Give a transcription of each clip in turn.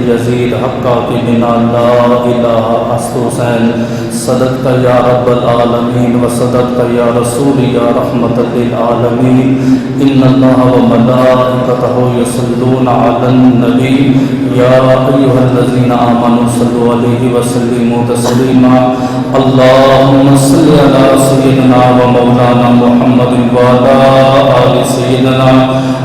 یزید حقا کی بنا لا الہ است حسین صدقت یا رب العالمین و صدقت یا رسول یا رحمت للعالمین ان اللہ و ملائکتہ یصلون علی النبی یا ایہا الذین آمنوا صلوا علیہ وسلموا تسلیما اللہم صلی علی سیدنا و مولانا محمد وعلی آل سیدنا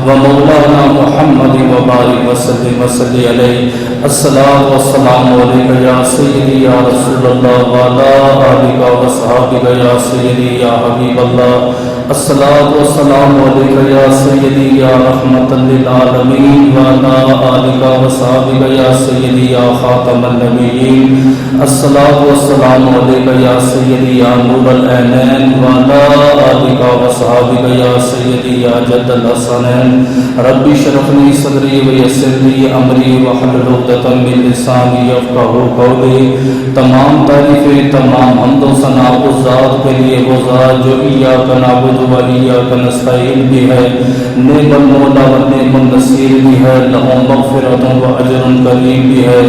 و مولانا محمد وبارک وسلم وصلی علیہ الصلاۃ والسلام علیک یا سیدی یا رسول اللہ وعلی آلک وصحبک یا سیدی یا حبیب اللہ الصلاۃ والسلام علیک یا سیدی یا رحمت للعالمین وعلی آلک وصحبک یا سیدی یا خاتم النبیین الصلاۃ والسلام علیک یا سیدی یا نور العینین وعلی آلک وصحبک یا سیدی یا جد الحسنین رب اشرح لی صدری ویسر لی امری واحلل عقدۃ من لسانی یفقہوا قولی تمام تعریفیں تمام حمد و ثنا اس ذات کے لیے وہ ذات جو ایاک نعبد و ایاک نستعین بھی ہے نعم المولا و نعم النصیر بھی ہے لہ مغفرۃ و اجر کریم بھی ہے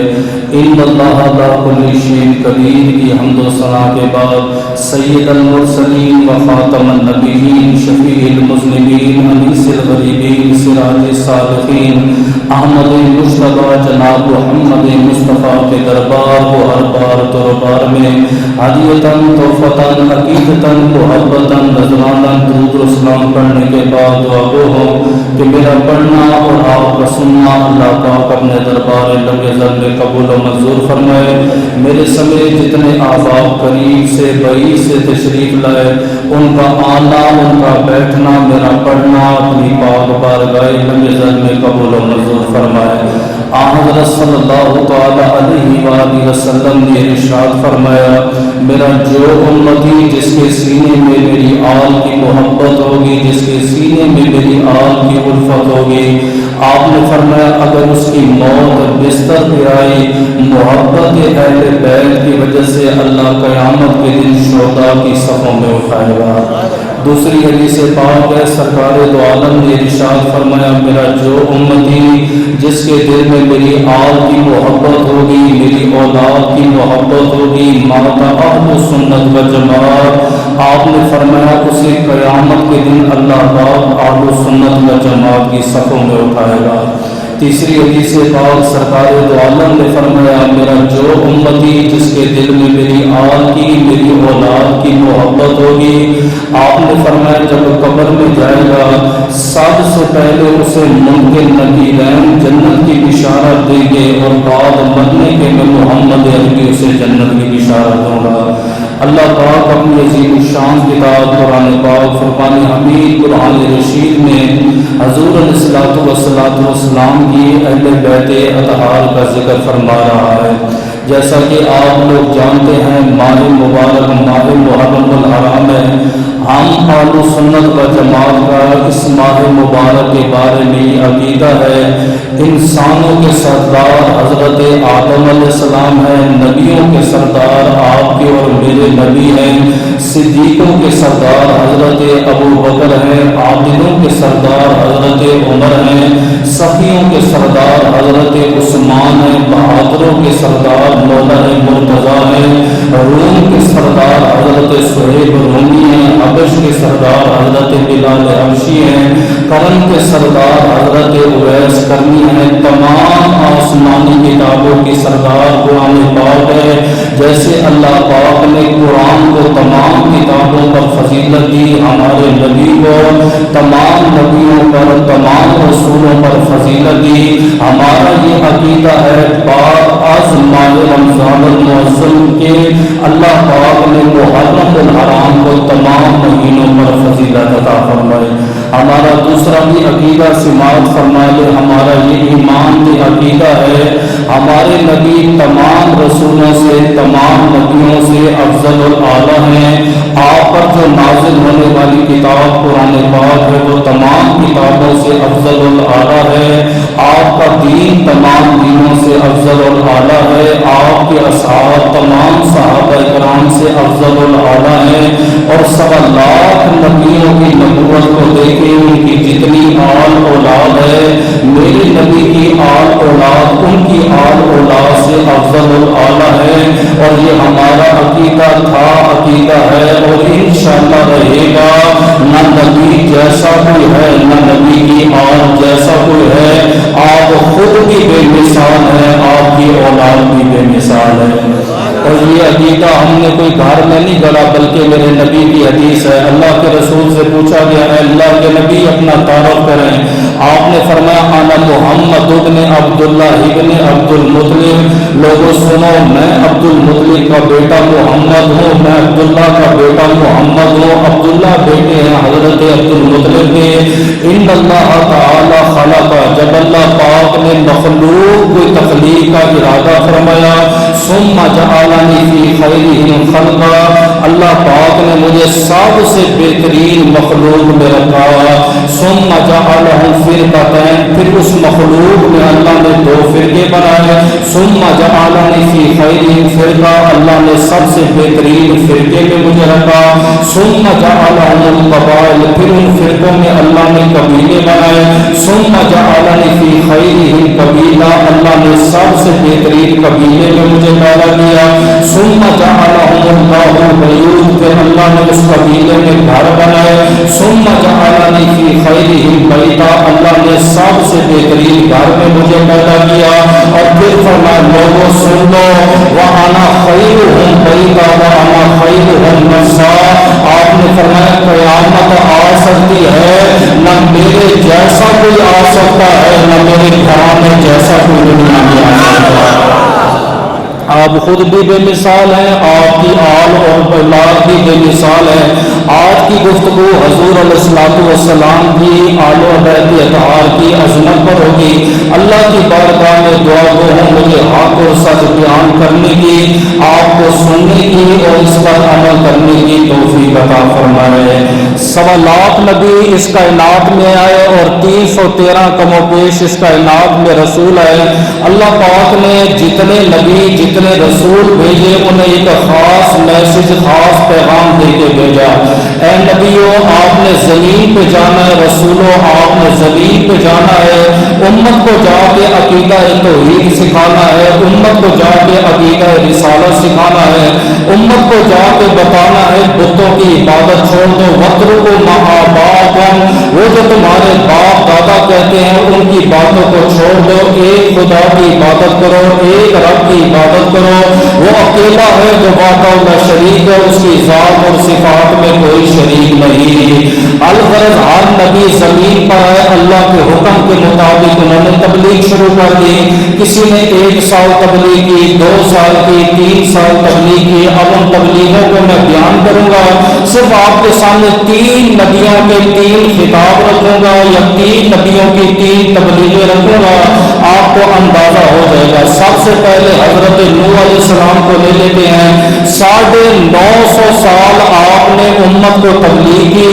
ان اللہ علی کل شیء قدیر کی حمد و ثنا کے بعد سید المرسلین و خاتم النبیین شفیع المذنبین انیس الغریبین سراج الصالحین احمد مجتبی جناب محمد مصطفیٰ کے دربار کو ہر بار دربار میں ہدیتاً تحفتاً عقیدتاً محبتاً رضواناً درود و سلام پڑھنے کے بعد دعا گو ہوں کہ میرا پڑھنا اور آپ کا سننا اللہ پاک اپنے دربار لم یزل میں قبول و منظور فرمائے میرے سمیت جتنے احباب قریب سے بعید سے تشریف لائے ان کا آنا ان کا بیٹھنا میرا پڑھنا اپنی پاک بارگاہ لم یزل میں قبول و منظور فرمائے حضرت صلی اللہ تعالی علیہ وآلہ وسلم نے ارشاد فرمایا میرا جو امتی جس کے سینے میں میری آل کی محبت ہوگی جس کے سینے میں میری آل کی الفت ہوگی آپ نے فرمایا اگر اس کی موت بستر پہ آئی محبت اہل بیت کی وجہ سے اللہ قیامت کے دن شہداء کی صفوں میں اٹھائے گا دوسری حدیث پاک ہے سرکار دو عالم نے ارشاد فرمایا میرا جو امتی جس کے دل میں میری آل کی محبت ہوگی میری اولاد کی محبت ہوگی ماتا اہل سنت و جماعت آپ نے فرمایا اسے قیامت کے دن اللہ پاک اہل سنت و جماعت کی صفوں میں اٹھائے گا تیسری حدیث پاک سرکار دو عالم نے فرمایا میرا جو امتی جس کے دل میں میری آل کی میری اولاد کی محبت ہوگی آپ نے فرمایا جب قبر میں جائے گا سب سے پہلے اسے ممکن نقیرین جنت کی بشارت دیں گے اور بعد مرنے کے میں محمد عربی اسے جنت کی بشارت دوں گا اللہ پاک اپنی عظیم الشان کتاب قرآن پاک فرقان حمید قرآن رشید میں حضور علیہ السلام کی اہل بیت اطہار کا ذکر فرما رہا ہے جیسا کہ آپ لوگ جانتے ہیں ماہ مبارک ماہ محرم الحرام ہے ہم اہل سنت و جماعت کا اس ماہ مبارک کے بارے میں یہ عقیدہ ہے انسانوں کے سردار حضرت آدم علیہ السلام ہیں نبیوں کے سردار آپ کے اور میرے نبی ہیں صدیقوں کے سردار حضرت ابو بکر ہیں عادلوں کے سردار حضرت عمر ہیں صفیوں کے سردار حضرت عثمان ہیں بہادروں کے سردار مولا مرتضیٰ ہیں روم کے سردار حضرت صہیب رومی ہیں حبش کے سردار حضرت بلال حبشی ہیں کرم کے سردار حضرت اویس کرنی ہیں تمام آسمانی کتابوں کی سردار قرآن پاک ہے جیسے اللہ پاک نے قرآن کو تمام کتابوں پر فضیلت دی ہمارے نبی کو تمام نبیوں پر تمام رسولوں پر فضیلت دی ہمارا یہ عقیدہ ہے بعد از ماہ رمضان المعظم کے اللہ پاک نے محرم الحرام کو تمام مہینوں پر فضیلت عطا فرمائے ہمارا دوسرا بھی عقیدہ سماعت فرمائے ہمارا یہ ایمان بھی عقیدہ ہے ہمارے نبی تمام رسولوں سے تمام نبیوں سے افضل الاعلیٰ ہیں آپ پر جو نازل ہونے والی کتاب قرآن پاک ہے وہ تمام کتابوں سے افضل الاعلیٰ ہے آپ کا دین تمام دینوں سے افضل الاعلیٰ ہے آپ کے اصحاب تمام صحابہ کرام سے افضل الاعلیٰ ہیں اور 1.25 لاکھ نبیوں کی نبوت کو دیکھیں ان کی جتنی آل اولاد ہے میرے نبی کی آل اولاد ان کی آل اور یہ ہمارا عقیدہ تھا، عقیدہ ہے اور انشاءاللہ رہے گا۔ نہ نبی جیسا کوئی ہے، نہ نبی کی آل جیسا کوئی ہے۔ آپ خود بھی بے مثال ہیں، آپ کی اولاد بھی بے مثال ہے۔ اور یہ عقیدہ ہم نے کوئی گھر میں نہیں گڑا، بلکہ میرے نبی کی حدیث ہے۔ اللہ کے رسول سے پوچھا گیا ہے اللہ کے نبی اپنا تعارف کریں۔ آپ نے فرمایا انا محمد ابن عبداللہ ابن عبد المطلب، لوگوں سنو میں عبد المطلب کا بیٹا محمد ہوں، میں عبداللہ کا بیٹا محمد ہوں۔ عبداللہ بیٹے ہیں حضرت عبد المطلب کے۔ ان اللہ تعالی خلق، جب اللہ پاک نے مخلوق کو تخلیق کا ارادہ فرمایا، ثم جعلنی فی خیرہم خلقا، اللہ پاک نے مجھے سب سے بہترین مخلوق میں رکھا۔ ثم جعلہم فرقتین، پھر اس مخلوق میں اللہ نے دو فرقے بنائے۔ ثم جعلنی فی خیرہم فرقا، اللہ نے سب سے بہترین فرقے میں مجھے رکھا۔ ثم جعلہم القبائل، پھر ان فرقوں میں اللہ نے قبیلے بنائے۔ ثم جعلنی فی خیرہم قبیلہ، اللہ نے سب سے بہترین قبیلے میں مجھے پیدا کیا۔ ثم جعلہم اللہ بیوت، پھر اللہ نے اس قبیلے میں گھر بنائے۔ ثم جعلنی فی خیرہم بیتا، اللہ نے سب سے بہترین گھر میں مجھے پیدا کیا۔ اور پھر فرمایا لوگوں سن لو، وانا خیرہم بیتا وانا خیرہم نفسا، آپ نے فرمایا قیامت آ سکتی ہے، نہ میرے جیسا کوئی آ سکتا ہے، نہ میرے گھرانے جیسا کوئی دنیا میں آ سکتا ہے۔ آپ خود بھی بے مثال ہیں، آپ کی آل اور اولاد بھی بے مثال ہے۔ آج کی گفتگو حضور علیہ الصلوۃ والسلام کی آل و بیت اطہار کی عظمت پر ہوگی۔ اللہ کی بارگاہ میں دعا گو ہوں مجھے حق اور سچ بیان کرنے کی، آپ کو سننے کی اور اس پر عمل کرنے کی توفیق عطا فرمائے۔ 1.25 لاکھ نبی اس کائنات میں آئے اور 313 کم و بیش اس کائنات میں رسول آئے۔ اللہ پاک نے جتنے نبی جتنے رسول بھیجے انہیں ایک خاص میسج، خاص پیغام دے کے بھیجا۔ اے نبیوں آپ نے زمین پہ جانا ہے، رسولوں آپ نے زمین پہ جانا ہے، امت کو جا کے عقیدہ توحید سکھانا ہے، امت کو جا کے عقیدہ رسالت سکھانا ہے، امت کو جا کے بتانا ہے بتوں کی عبادت چھوڑ دو، وَاتْرُكُوا مَعَ آبَائِكُمْ، وہ جو تمہارے باپ دادا کہتے ہیں ان کی باتوں کو چھوڑ دو، ایک خدا کی عبادت کرو، ایک رب کی عبادت کرو، وہ اکیلا ہے جو وحدہ لا شریک ہے، اس کی ذات اور صفات میں کوئی شریک نہیں۔ الغرض ہر نبی زمین پر ہے، اللہ کے حکم کے مطابق انہوں نے تبلیغ شروع کر دی۔ کسی نے 1 سال تبلیغ کی، 2 سال کی، 3 سال تبلیغ کی۔ اب ان تبلیغوں کو میں بیان کروں گا، صرف آپ کے سامنے 3 نبیوں کے 3 خطاب رکھوں گا یا 3 نبیوں کی 3 تبلیغیں رکھوں گا، آپ کو اندازہ ہو جائے گا۔ سب سے پہلے حضرت نوح علیہ السلام کو لے لیتے ہیں۔ 950 سال آپ نے امت کو تبلیغ کی،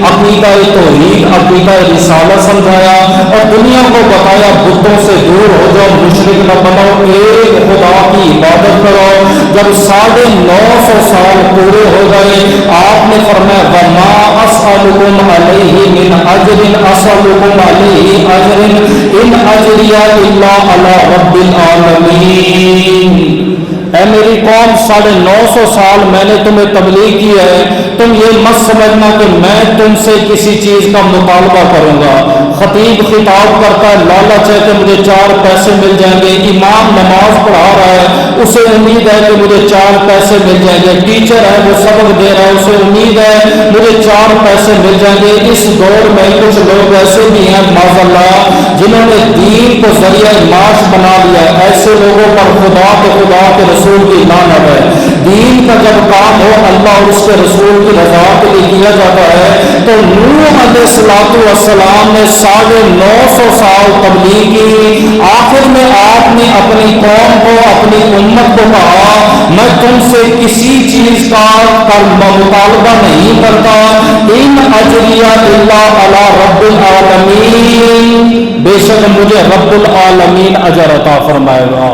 عقیدہ توحید عقیدہ رسالت سمجھایا اور دنیا کو بتایا بتوں سے دور ہو جاؤ، مشرک نہ بنو، ایک خدا کی عبادت کرو۔ جب 950 سال پورے ہو گئے آپ نے فرمایا وما اسألکم علیہ من اجر اسألکم علیہ اجر ان اجری الا علی رب العالمین۔ اے میری قوم 950 سال میں نے تمہیں تبلیغ کی ہے، تم یہ مت سمجھنا کہ میں تم سے کسی چیز کا مطالبہ کروں گا۔ خطیب خطاب کرتا ہے، لالچ ہے کہ مجھے 4 پیسے مل جائیں گے، امام نماز پڑھا رہا ہے اسے امید ہے کہ مجھے 4 پیسے مل جائیں گے، ٹیچر ہے وہ سبق دے رہا ہے اسے امید ہے مجھے 4 پیسے مل جائیں گے۔ اس دور میں کچھ لوگ ایسے بھی ہیں معاذ اللہ جنہوں نے دین کو ذریعہ معاش بنا لیا ہے، ایسے لوگوں پر خدا کے رسول کی لعنت ہے۔ دین کا جب کام ہو اللہ اور اس کے رسول کی رضا کے لیے کیا جاتا ہے تو نوح علیہ السلام نے 950 سال تبلیغ کی، آخر میں آپ نے اپنی قوم کو اپنی امت کو کہا میں تم سے کسی چیز کا مطالبہ نہیں کرتا، ان اجریہ الا علی رب العالمین، بے شک مجھے رب العالمین اجر عطا فرمائے گا۔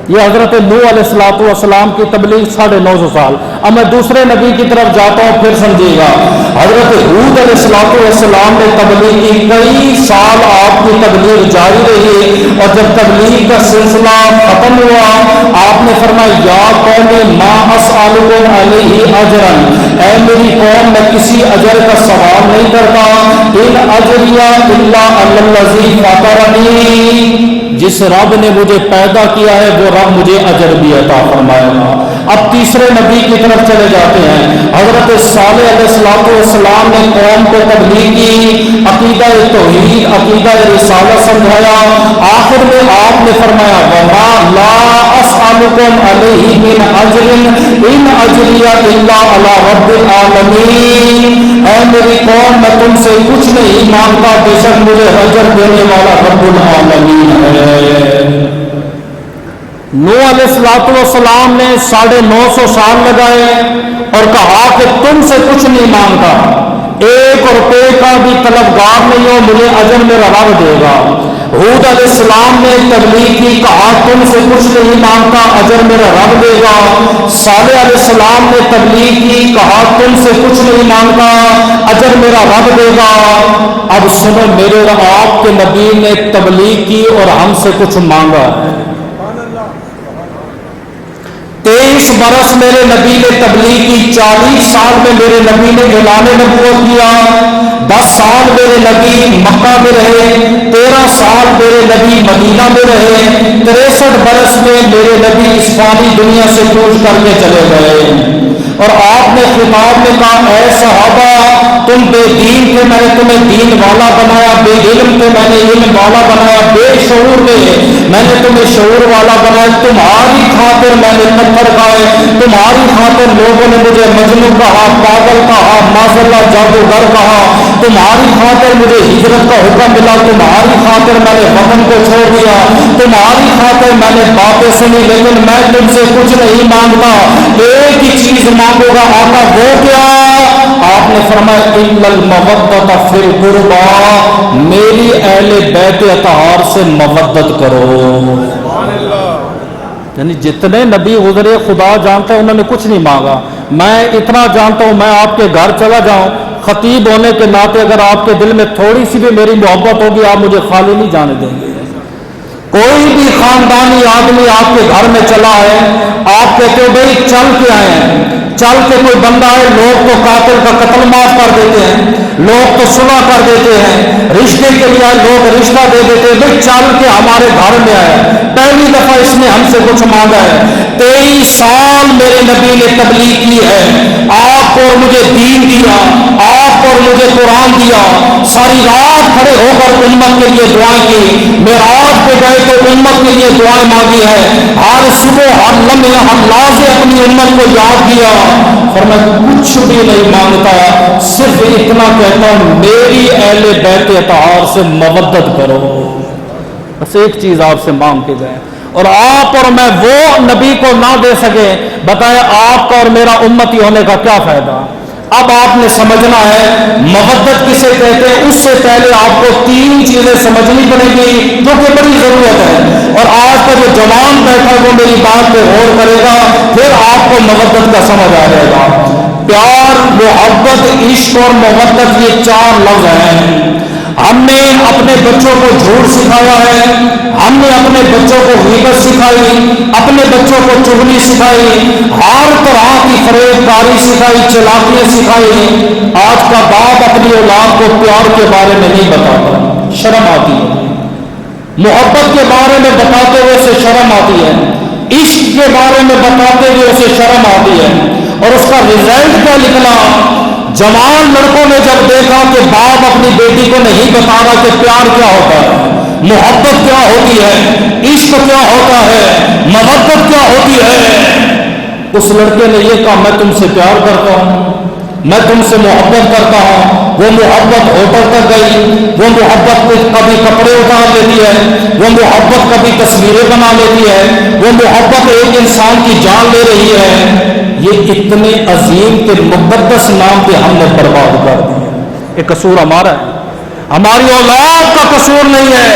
یہ حضرت نوح علیہ السلام کی تبلیغ 950 سال. اب میں دوسرے نبی کی طرف جاتا ہوں، پھر سمجھیے گا. حضرت ہود علیہ السلام نے تبلیغ کی، کئی سال آپ کی تبلیغ جاری رہی، اور جب تبلیغ کا سلسلہ ختم ہوا آپ نے فرمایا یا قوم ما اسألکم علیہ اجرا، اے میری قوم میں کسی اجر کا سوال نہیں کرتا، ان اجریہ الا علی الذی فطرنی، جس رب نے مجھے پیدا کیا ہے وہ رب مجھے اجر بھی عطا فرمائے گا. اب تیسرے نبی کی طرف چلے جاتے ہیں. حضرت صالح علیہ السلام نے قوم کو تبلیغ کی، عقیدہ توحید، عقیدہ رسالت سمجھایا. آخر میں آپ نے فرمایا وما لا اسألکم علیہ من اجر ان اجریہ الا علی رب العالمین، اے میری قوم میں تم سے کچھ نہیں مانگتا، بے شک مجھے اجر دینے والا رب العالمین ہے. نوح علیہ السلام نے 950 سال لگائے اور کہا کہ تم سے کچھ نہیں مانگتا، 1 روپے کا بھی طلبگار نہیں ہو، مجھے اجر میرا رب دے گا. ہود علیہ السلام نے تبلیغ کی، کہا تم سے کچھ نہیں مانگتا، اجر میرا رب دے گا. صالح علیہ السلام نے تبلیغ کی، کہا تم سے کچھ نہیں مانگتا، اجر میرا رب دے گا. اب سنو، میرے اور آپ کے نبی نے تبلیغ کی اور ہم سے کچھ مانگا ہے. 23 برس میرے نبی نے تبلیغ کی، 40 سال میں میرے نبی نے اعلان نبوت کیا، 10 سال میرے نبی مکہ میں رہے، 13 سال میرے نبی مدینہ میں رہے، 63 برس میں میرے نبی اس فانی دنیا سے کوچ کر کے چلے گئے. اور آپ نے خطاب میں کہا اے صحابہ تم بے دین تھے، میں نے تمہیں دین والا بنایا، بے علم تھے میں نے علم والا بنایا، بے شعور تھے میں نے تمہیں شعور والا بنایا. تمہاری خاطر میں نے پتھر کھائے، تمہاری خاطر لوگوں نے مجھے مجنون کہا، پاگل کہا، معذلہ جادوگر کہا، تمہاری خاطر مجھے ہجرت کا حکم ملا، تمہاری خاطر میں نے وطن کو چھوڑ دیا، تمہاری خاطر میں نے باتیں سنی، لیکن میں تم سے کچھ نہیں مانگتا، ایک ہی چیز مانگوں گا. آقا وہ کیا؟ آپ نے فرمایا الا المودۃ فی القربى، میری اہل بیت اطہار سے مودت کرو. یعنی جتنے نبی گزرے خدا جانتا ہے، انہوں نے کچھ نہیں مانگا. میں اتنا جانتا ہوں، میں آپ کے گھر چلا جاؤں خطیب ہونے کے ناطے، اگر آپ کے دل میں تھوڑی سی بھی میری محبت ہوگی آپ مجھے خالی نہیں جانے دیں گے. کوئی بھی خاندانی آدمی آپ کے گھر میں چلا ہے، آپ کہتے ہو بھائی چل کے آئے ہیں، چل کے کوئی بندہ ہے، لوگ تو قاتل کا قتل معاف کر دیتے ہیں، لوگ تو صلح کر دیتے ہیں، رشتے کے لیے لوگ رشتہ دے دیتے ہیں، بھائی چل کے ہمارے گھر میں آئے. پہلی دفعہ اس نے ہم سے کچھ مانگا ہے. 23 سال میرے نبی نے تبلیغ کی ہے، آپ اور مجھے دین دیا، آپ اور مجھے قرآن دیا، ساری رات کھڑے ہو کر امت کے لیے دعائیں کی، معراج پہ گئے تو امت کے لیے دعائیں مانگی ہے، ہر صبح ہر لمحے ہر لحظے اپنی امت کو یاد کیا. فرمایا کچھ بھی نہیں مانگتا، صرف اتنا کہتا ہوں میری اہل بیت اطہار سے مودت کرو. بس ایک چیز آپ سے مانگ کے گئے، اور آپ اور میں وہ نبی کو نہ دے سکے، بتائیں آپ کا اور میرا امتی ہونے کا کیا فائدہ. اب آپ نے سمجھنا ہے مودت کسے کہتے ہیں. اس سے پہلے آپ کو 3 چیزیں سمجھنی پڑے گی جو کہ بڑی ضرورت ہے، اور آج کا جو جوان بیٹھا وہ میری بات پہ غور کرے گا، پھر آپ کو مودت کا سمجھ آ جائے گا. پیار، محبت، عشق اور محبت یہ 4 لفظ ہیں. ہم نے اپنے بچوں کو جھوٹ سکھایا ہے، ہم نے اپنے بچوں کو غیبت سکھائی، اپنے بچوں کو چغلی سکھائی، ہر طرح کی فریب کاری سکھائی، چلاکیاں سکھائی. آج کا باپ اپنی اولاد کو پیار کے بارے میں نہیں بتاتا، شرم آتی ہے. محبت کے بارے میں بتاتے ہوئے اسے شرم آتی ہے، عشق کے بارے میں بتاتے ہوئے اسے شرم آتی ہے. اور اس کا رزلٹ کیا نکلا؟ جوان لڑکوں نے جب دیکھا کہ باپ اپنی بیٹی کو نہیں بتا رہا کہ پیار کیا ہوتا ہے، محبت کیا ہوتی ہے، عشق کیا ہوتا ہے، محبت کیا ہوتی ہے، اس لڑکے نے یہ کہا میں تم سے پیار کرتا ہوں، میں تم سے محبت کرتا ہوں. وہ محبت ہوٹل تک گئی، وہ محبت کبھی کپڑے اتار لیتی ہے، وہ محبت کبھی تصویریں بنا لیتی ہے، وہ محبت ایک انسان کی جان لے رہی ہے. یہ اتنے عظیم کے مقدس نام پہ ہم نے برباد کر دیا. یہ قصور ہمارا ہے. ہماری اولاد کا قصور نہیں ہے،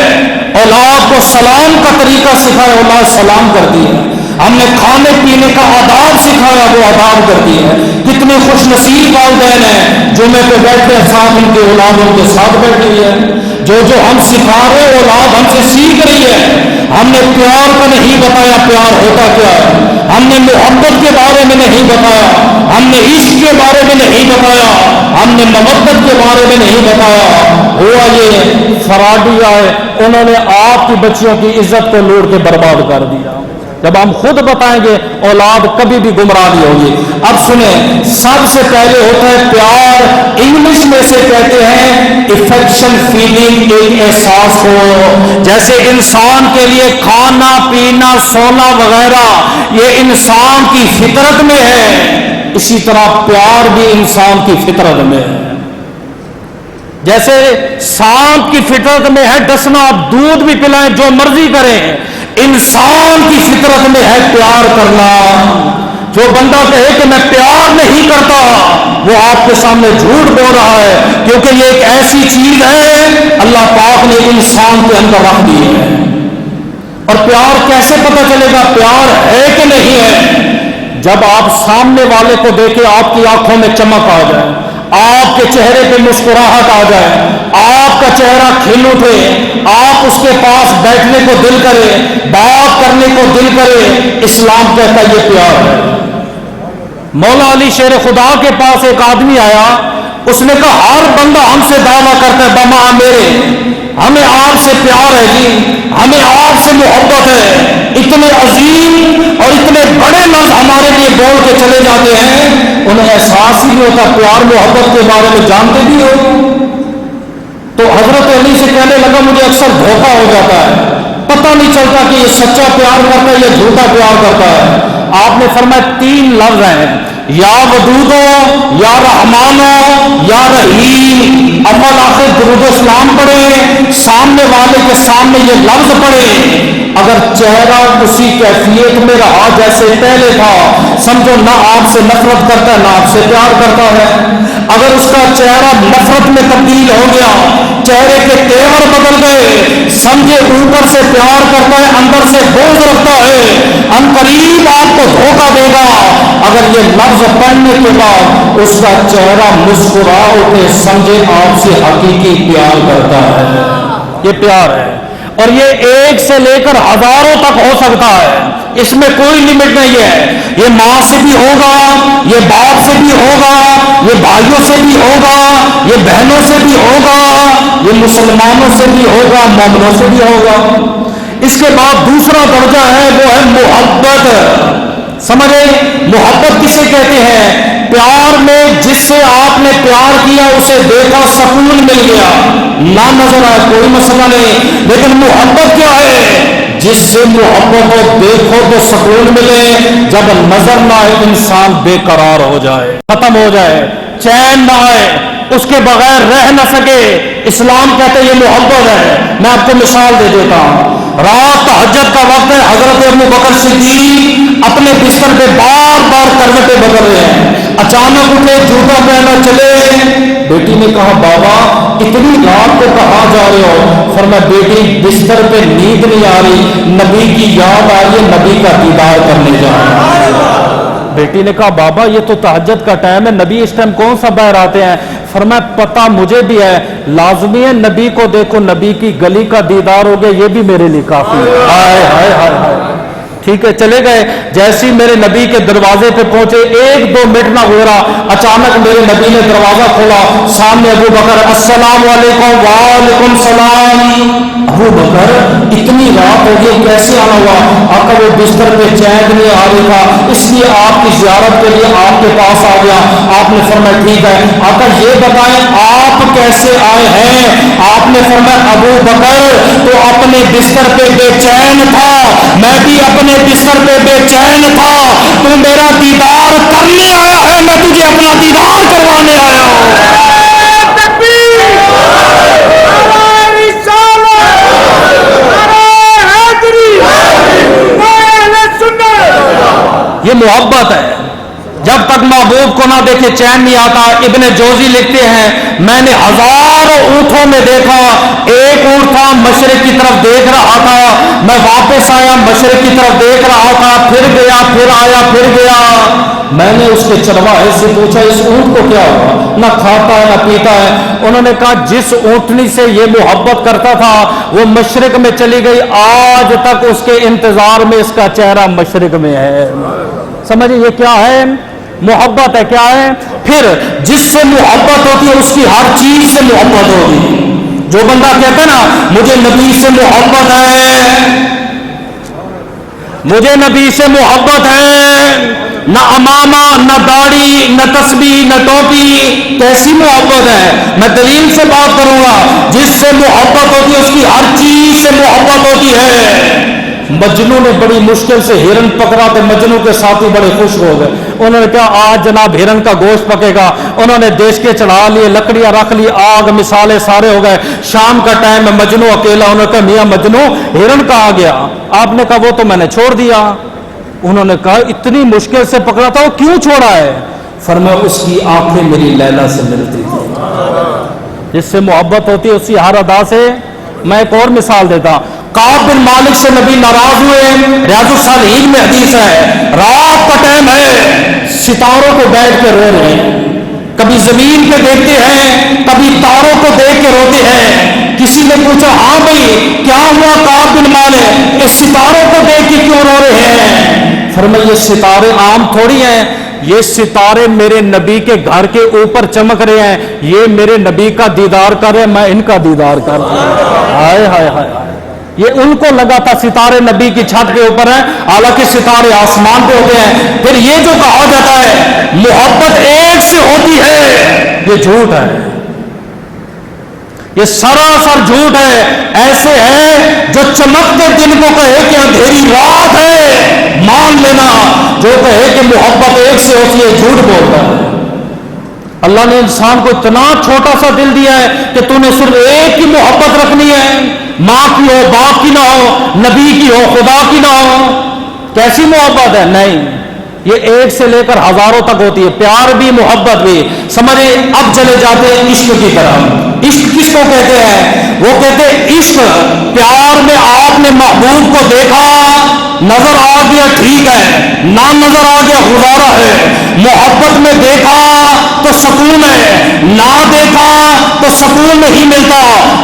اولاد کو سلام کا طریقہ سکھایا، اولاد سلام کرتی ہے۔ ہم نے کھانے پینے کا آداب سکھایا، وہ آداب کرتی ہے۔ کتنے خوش نصیب والدین ہیں، جمعے پہ بیٹھے ساتھ ان کے اولاد ان کے ساتھ بیٹھی ہے۔ جو ہم سکھا رہے اولاد ہم سے سیکھ رہی ہے۔ ہم نے پیار کا نہیں بتایا پیار ہوتا کیا ہے، ہم نے محبت کے بارے میں نہیں بتایا، ہم نے عشق کے بارے میں نہیں بتایا، ہم نے مودت کے بارے میں نہیں بتایا۔ ہوا یہ فراڈی آئے، انہوں نے آپ کی بچیوں کی عزت کو لوٹ کے برباد کر دیا۔ جب ہم خود بتائیں گے اولاد کبھی بھی گمراہ نہیں ہوگی۔ اب سنیں، سب سے پہلے ہوتا ہے پیار، انگلش میں سے کہتے ہیں افیکشن، فیلنگ، ایک احساس ہو۔ جیسے انسان کے لیے کھانا پینا سونا وغیرہ یہ انسان کی فطرت میں ہے، اسی طرح پیار بھی انسان کی فطرت میں ہے۔ جیسے سانپ کی فطرت میں ہے ڈسنا، آپ دودھ بھی پلائیں جو مرضی کریں، انسان کی فطرت میں ہے پیار کرنا۔ جو بندہ کہے کہ میں پیار نہیں کرتا وہ آپ کے سامنے جھوٹ بول رہا ہے، کیونکہ یہ ایک ایسی چیز ہے اللہ پاک نے انسان کے اندر رکھ دی ہے۔ اور پیار کیسے پتہ چلے گا پیار ہے کہ نہیں ہے؟ جب آپ سامنے والے کو دیکھیں آپ کی آنکھوں میں چمک آ جائے، آپ کے چہرے پہ مسکراہٹ آ جائے، آپ کا چہرہ کھل اٹھے، آپ اس کے پاس بیٹھنے کو دل کرے، بات کرنے کو دل کرے، اسلام کہتا ہے یہ پیار ہے۔ مولا علی شیر خدا کے پاس ایک آدمی آیا، اس نے کہا ہر بندہ ہم سے دعویٰ کرتا ہے بما میرے، ہمیں آپ سے پیار ہے جی، ہمیں آپ سے محبت ہے، اتنے عظیم اور اتنے بڑے لفظ ہمارے لیے بول کے چلے جاتے ہیں، انہیں احساس ہی نہیں ہوتا پیار محبت کے بارے میں جانتے بھی ہو۔ تو حضرت علی سے کہنے لگا مجھے اکثر دھوکہ ہو جاتا ہے، پتہ نہیں چلتا کہ یہ سچا پیار کرتا ہے یا جھوٹا پیار کرتا ہے۔ آپ نے فرمایا 3 لفظ ہیں، یا ودودو، یا رحمانو، یا رحیم۔ اول آخر درود و اسلام پڑھیں، سامنے والے کے سامنے یہ لفظ پڑھیں، اگر چہرہ اسی کیفیت میں رہا جیسے پہلے تھا، سمجھو نہ آپ سے نفرت کرتا ہے نہ آپ سے پیار کرتا ہے۔ اگر اس کا چہرہ نفرت میں تبدیل ہو گیا، چہرے کے تیور بدل گئے، سمجھے اوپر سے پیار کرتا ہے اندر سے بغض رکھتا ہے، ان قریب آپ کو دھوکہ دے گا۔ اگر یہ لفظ پڑھنے کے بعد اس کا چہرہ مسکرا اٹھے، سمجھے آپ سے حقیقی پیار کرتا ہے، یہ پیار ہے۔ اور یہ 1 سے لے کر ہزاروں تک ہو سکتا ہے، اس میں کوئی لمٹ نہیں ہے۔ یہ ماں سے بھی ہوگا، یہ باپ سے بھی ہوگا، یہ بھائیوں سے بھی ہوگا، یہ بہنوں سے بھی ہوگا، یہ مسلمانوں سے بھی ہوگا، مومنوں سے بھی ہوگا۔ اس کے بعد دوسرا درجہ ہے وہ ہے محبت۔ سمجھے محبت کسے کہتے ہیں؟ پیار میں جس سے آپ نے پیار کیا اسے دیکھا سکون مل گیا، نہ نظر آئے کوئی مسئلہ نہیں، لیکن محبت کیا ہے؟ جس سے محبت کو دیکھو تو سکون ملے، جب نظر نہ آئے انسان بے قرار ہو جائے، ختم ہو جائے، چین نہ آئے، اس کے بغیر رہ نہ سکے۔ اسلام کہتے ہیں یہ محبت ہے۔ میں آپ کو مثال دے دیتا ہوں، رات تہجد کا وقت ہے، حضرت ابو بکر صدیق اپنے بستر پہ بار بار کروٹیں بدل رہے ہیں، اچانک اٹھے، جوتا پہنا چلے۔ بیٹی نے کہا بابا اتنی رات کو کہاں جا رہے ہو؟ فرمایا بیٹی بستر پہ نیند نہیں آ رہی، نبی کی یاد آ رہی ہے، نبی کا دیدار کرنے جا رہا ہے۔ بیٹی نے کہا بابا یہ تو تہجد کا ٹائم ہے، نبی اس ٹائم کون سا باہر آتے ہیں؟ فرمایا پتہ مجھے بھی ہے، لازمی ہے نبی کو دیکھو، نبی کی گلی کا دیدار ہو گیا، یہ بھی میرے لیے کافی ہے۔ ہائے ہائے ہائے ہائے، ٹھیک ہے چلے گئے۔ جیسے ہی میرے نبی کے دروازے پہ پہنچے، 1-2 منٹ نہ گزرا، اچانک میرے نبی نے دروازہ کھولا، سامنے ابو بکر، السلام علیکم۔ وعلیکم السلام۔ ابو بکر اتنی رات ہو گئی کیسے آنا ہوا؟ آقا وہ بستر پہ چین نہیں آ رہی تھا، اس لیے آپ کی زیارت کے لیے آپ کے پاس آ گیا۔ آپ نے فرمایا ٹھیک ہے آقا یہ بتائیں آپ کیسے آئے ہیں؟ آپ نے فرمایا ابو بکر تو اپنے بستر پہ بے چین تھا، میں بھی اپنے بستر پہ بے چین تھا، تو میرا دیدار کرنے آیا ہے، میں تجھے اپنا دیدار کروانے آیا ہوں۔ یہ محبت ہے۔ جب تک محبوب کو نہ دیکھے چین نہیں آتا. ابن جوزی لکھتے ہیں میں نے ہزاروں اونٹوں میں دیکھا، ایک اونٹ تھا مشرق کی طرف دیکھ رہا تھا، میں واپس آیا مشرق کی طرف دیکھ رہا تھا، پھر گیا، پھر آیا، پھر گیا. میں نے اس کے چرواہے سے پوچھا اس اونٹ کو کیا ہوا، نہ کھاتا ہے نہ پیتا ہے. انہوں نے کہا جس اونٹنی سے یہ محبت کرتا تھا وہ مشرق میں چلی گئی، آج تک اس کے انتظار میں اس کا چہرہ مشرق میں ہے. سمجھے یہ کیا ہے؟ محبت ہے. کیا ہے؟ پھر جس سے محبت ہوتی ہے اس کی ہر چیز سے محبت ہوگی. جو بندہ کہتا ہے نا مجھے نبی سے محبت ہے، مجھے نبی سے محبت ہے، نہ امامہ نہ داڑھی نہ تسبیح نہ ٹوپی، کیسی محبت ہے؟ میں دلیل سے بات کروں گا. جس سے محبت ہوتی ہے اس کی ہر چیز سے محبت ہوتی ہے. مجنو نے بڑی مشکل سے ہرن پکڑا تو مجنو کے ساتھی بڑے خوش ہو گئے. انہوں نے کہا آج جناب ہرن کا گوشت پکے گا. انہوں نے دیش کے چڑھا لیے، لکڑیاں رکھ لی، آگ مثالے سارے ہو گئے. شام کا ٹائم ہے، مجنو اکیلا. انہوں نے کہا میاں مجنو ہرن کہاں گیا؟ آپ نے کہا وہ تو میں نے چھوڑ دیا. انہوں نے کہا اتنی مشکل سے پکڑا تھا وہ کیوں چھوڑا ہے؟ فرمایا اس کی آنکھیں میری لیلا سے ملتی تھی. جس سے محبت ہوتی ہے اسی ہر ادا سے. میں ایک اور مثال دیتا. کعب بن مالک سے نبی ناراض ہوئے. ریاض الصالحین میں حدیث ہے رات کا ٹائم ہے، ستاروں کو بیٹھ کے رو رہے ہیں، کبھی زمین پہ دیکھتے ہیں، کبھی تاروں کو دیکھ کے روتے ہیں. کسی نے پوچھا ہاں بھائی کیا ہوا کعب بن مالک، اس ستاروں کو دیکھ کے کیوں رو رہے ہیں؟ فرمایا یہ ستارے عام تھوڑی ہیں، یہ ستارے میرے نبی کے گھر کے اوپر چمک رہے ہیں، یہ میرے نبی کا دیدار کر رہے ہیں، میں ان کا دیدار کر رہا ہوں. ہائے ہائے ہائے. یہ ان کو لگا تھا ستارے نبی کی چھت کے اوپر ہیں، حالانکہ ستارے آسمان پہ ہوتے ہیں. پھر یہ جو کہا جاتا ہے محبت ایک سے ہوتی ہے، یہ جھوٹ ہے، یہ سراسر جھوٹ ہے. ایسے ہے جو چمکتے دن کو کہے کہ اندھیری رات ہے، مان لینا. جو کہے کہ محبت ایک سے ہوتی ہے جھوٹ بولتا ہے. اللہ نے انسان کو اتنا چھوٹا سا دل دیا ہے کہ تو نے صرف ایک کی محبت رکھنی ہے، ماں کی ہو، باپ کی نہ ہو، نبی کی ہو، خدا کی نہ ہو. کیسی محبت ہے؟ نہیں، یہ ایک سے لے کر ہزاروں تک ہوتی ہے. پیار بھی محبت بھی. سمجھے اب چلے جاتے ہیں عشق کی طرف. عشق کس کو کہتے ہیں؟ وہ کہتے ہیں عشق پیار میں آپ نے محبوب کو دیکھا، نظر آ گیا ٹھیک ہے، نہ نظر آ گیا گزارا ہے. محبت میں دیکھا تو سکون ہے، نہ دیکھا تو سکون نہیں ملتا.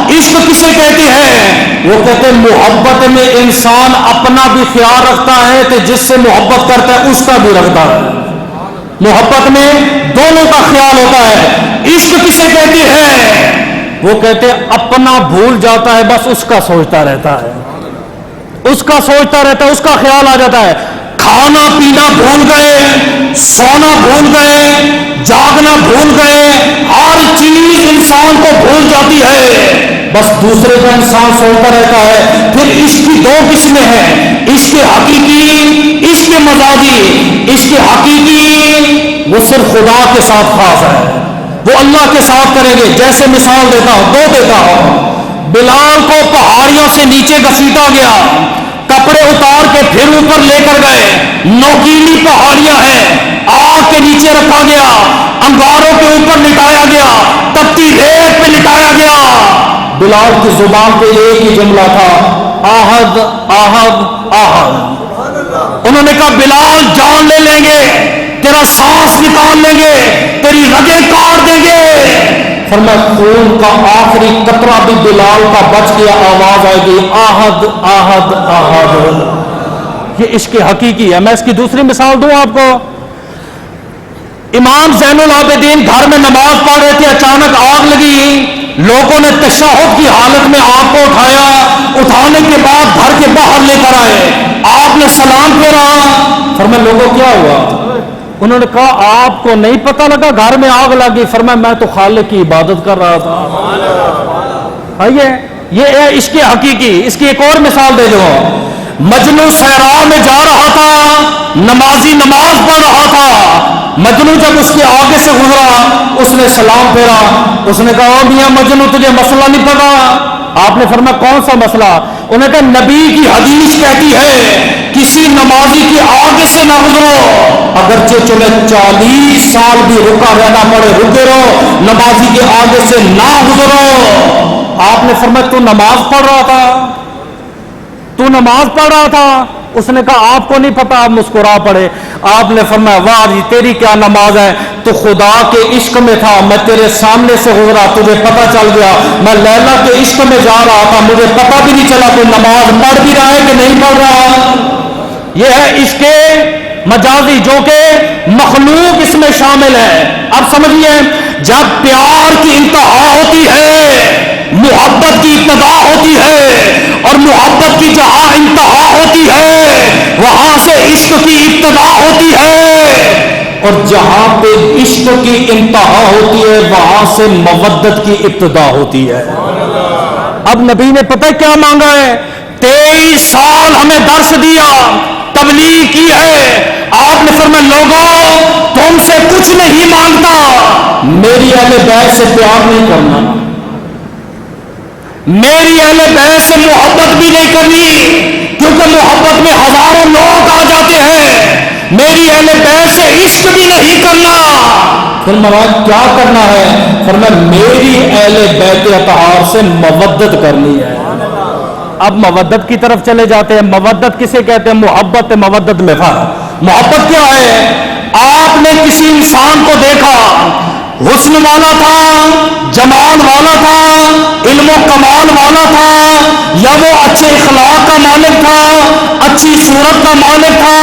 عشق کسے کہتے ہیں؟ وہ کہتے ہیں محبت میں انسان اپنا بھی خیال رکھتا ہے تو جس سے محبت کرتا ہے اس کا بھی رکھتا ہے. محبت میں دونوں کا خیال ہوتا ہے. عشق کسے کہتے ہیں؟ وہ کہتے ہیں اپنا بھول جاتا ہے، بس اس کا سوچتا رہتا ہے، اس کا سوچتا رہتا ہے، اس کا خیال آ جاتا ہے. کھانا پینا بھول گئے، سونا بھول گئے، جاگنا بھول گئے، ہر چیز انسان کو بھول جاتی ہے، بس دوسرے کا انسان سوچتا رہتا ہے. پھر عشق کی دو قسمیں ہیں، عشق حقیقی، عشق مزاجی. عشق حقیقی وہ صرف خدا کے ساتھ خاص ہے، وہ اللہ کے ساتھ کریں گے. جیسے مثال دیتا ہوں، دو دیتا ہوں. بلال کو پہاڑیوں سے نیچے گھسیٹا گیا، کپڑے اتار کے پھر اوپر لے کر گئے، نوکیلی پہاڑیاں ہیں، آگ کے نیچے رکھا گیا، انگاروں کے اوپر لٹایا گیا، تپتی ریت پہ لٹایا گیا. بلال کی زبان پہ ایک ہی جملہ تھا، آہد آہد آہد. انہوں نے کہا بلال جان لے لیں گے، تیرا سانس نکال لیں گے، تیری رگیں کاٹ دیں گے. فرمایا خون کا آخری قطرہ بھی بلال کا بچ گیا، آواز آئے گی آہد آہد آہد. یہ عشق حقیقی ہے. میں اس کی دوسری مثال دوں آپ کو. امام زین العابدین گھر میں نماز پڑھ رہے تھے، اچانک آگ لگی. لوگوں نے تشہد کی حالت میں آگ کو اٹھایا، اٹھانے کے بعد گھر کے باہر لے کر آئے. آپ نے سلام پھیرا. فرمایا لوگوں کیا ہوا؟ انہوں نے کہا آپ کو نہیں پتہ لگا گھر میں آگ لگی؟ فرمایا میں تو خالق کی عبادت کر رہا تھا. یہ ہے عشق حقیقی. اس کی ایک اور مثال دے دو. مجنو صحرا میں جا رہا تھا، نمازی نماز پڑھ رہا تھا. مجنو جب اس کے آگے سے گزرا اس نے سلام پھیرا. اس نے کہا او میاں مجنو تجھے مسئلہ نہیں پتا؟ آپ نے فرمایا کون سا مسئلہ؟ انہوں نے کہا نبی کی حدیث کہتی ہے کہ کسی نمازی کی آگے سے نہ گزرو، اگرچہ تمہیں 40 سال بھی رکا رہنا پڑے، رکے رہو، نمازی کے آگے سے نہ گزرو۔ آپ نے فرمایا تو نماز پڑھ رہا تھا، تو نماز پڑھ رہا تھا؟ اس نے کہا آپ کو نہیں پتا، آپ مسکرا پڑے۔ آپ نے فرمایا واہ جی تیری کیا نماز ہے، تو خدا کے عشق میں تھا، میں تیرے سامنے سے گزرا، تجھے پتا چل گیا، میں لیلا کے عشق میں جا رہا تھا، مجھے پتا بھی نہیں چلا تو نماز پڑھ بھی رہا ہے کہ نہیں پڑھ رہا۔ یہ ہے عشق مجازی جو کہ مخلوق اس میں شامل ہے۔ اب سمجھیے، جب پیار کی انتہا ہوتی ہے، محبت کی ابتدا ہوتی ہے، اور محبت کی جہاں انتہا ہوتی ہے وہاں سے عشق کی ابتدا ہوتی ہے، اور جہاں پہ عشق کی انتہا ہوتی ہے وہاں سے مودت کی ابتدا ہوتی ہے۔ اب نبی نے پتہ کیا مانگا ہے؟ 23 سال ہمیں درس دیا، تبلیغ کی ہے، آپ نے فرمایا لوگوں تم سے کچھ نہیں مانگتا، میری اہل بیت سے پیار نہیں کرنا، میری اہل بیت سے محبت بھی نہیں کرنی، کیونکہ محبت میں ہزاروں لوگ آ جاتے ہیں، میری اہل بیت سے عشق بھی نہیں کرنا۔ پھر مواد کیا کرنا ہے؟ فرمایا میری اہل بیت اطہار سے مودت کرنی ہے۔ اب مودت کی طرف چلے جاتے ہیں۔ مودت کسے کہتے ہیں؟ محبت مودت میں فرق۔ محبت کیا ہے؟ آپ نے کسی انسان کو دیکھا، حسن والا تھا، جمال والا تھا، علم و کمال والا تھا، یا وہ اچھے اخلاق کا مالک تھا، اچھی صورت کا مالک تھا،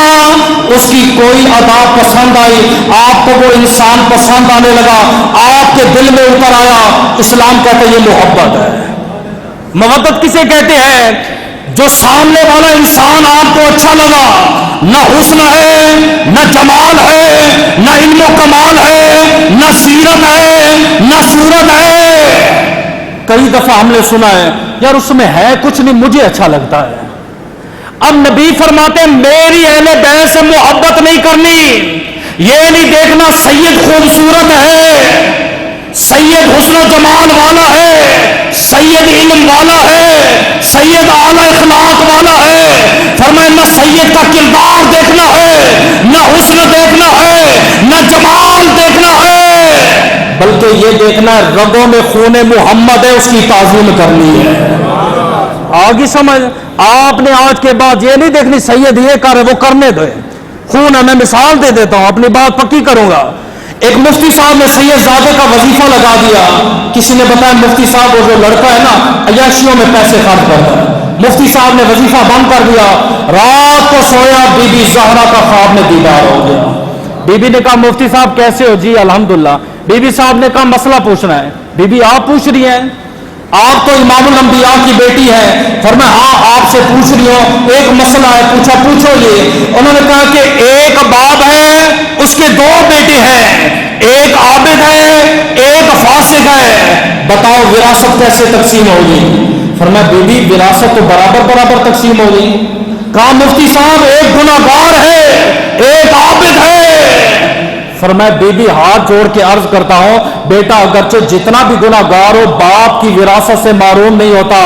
اس کی کوئی ادا پسند آئی، آپ کو وہ انسان پسند آنے لگا، آپ کے دل میں اتر آیا، اسلام کہتے ہیں یہ محبت ہے۔ محبت کسے کہتے ہیں؟ جو سامنے والا انسان آپ کو اچھا لگا، نہ حسن ہے، نہ جمال ہے، نہ علم و کمال ہے، نہ سیرت ہے، نہ صورت ہے۔ کئی دفعہ ہم نے سنا ہے یار اس میں ہے کچھ نہیں، مجھے اچھا لگتا ہے۔ اب نبی فرماتے ہیں میری اہل بیت سے محبت نہیں کرنی، یہ نہیں دیکھنا سید خوبصورت ہے، سید حسن و جمال والا ہے، سید علم والا ہے، سید اعلی اخلاق والا ہے۔ فرمایا نہ سید کا کردار دیکھنا ہے، نہ حسن دیکھنا ہے، نہ جمال دیکھنا ہے، بلکہ یہ دیکھنا ہے رگوں میں خون محمد ہے، اس کی تعظیم کرنی ہے۔ آگے سمجھ، آپ نے آج کے بعد یہ نہیں دیکھنی سید یہ کر وہ کرنے دو، خون ہے۔ میں مثال دے دیتا ہوں، اپنی بات پکی کروں گا۔ ایک مفتی صاحب نے سید زادے کا وظیفہ لگا دیا، کسی نے بتایا مفتی صاحب وہ جو لڑکا ہے نا عیاشیوں میں پیسے خرچ کرتا ہے، مفتی صاحب نے وظیفہ بند کر دیا، رات کو سویا، بی بی زہرا کا خواب میں دیدار ہو گیا۔ بی بی نے کہا مفتی صاحب کیسے ہو؟ جی الحمدللہ۔ بی بی صاحب نے کہا مسئلہ پوچھنا ہے۔ بی بی آپ پوچھ رہی ہیں؟ آپ تو امام الانبیاء کی بیٹی ہے۔ فرمایا ہاں آپ سے پوچھ رہی ہوں، ایک مسئلہ ہے۔ پوچھا پوچھو یہ۔ انہوں نے کہا کہ ایک باپ ہے، اس کے 2 بیٹے ہیں، ایک عابد ہے، ایک فاسق ہے، بتاؤ وراثت کیسے تقسیم ہوگی؟ فرمایا بی بی وراثت تو برابر برابر تقسیم ہوگی۔ کہا مفتی صاحب ایک گناہگار ہے، ایک عابد ہے۔ فرمایا بی بی ہاتھ جوڑ کے عرض کرتا ہوں بیٹا اگرچہ جتنا بھی گناہگار ہو باپ کی وراثت سے محروم نہیں ہوتا۔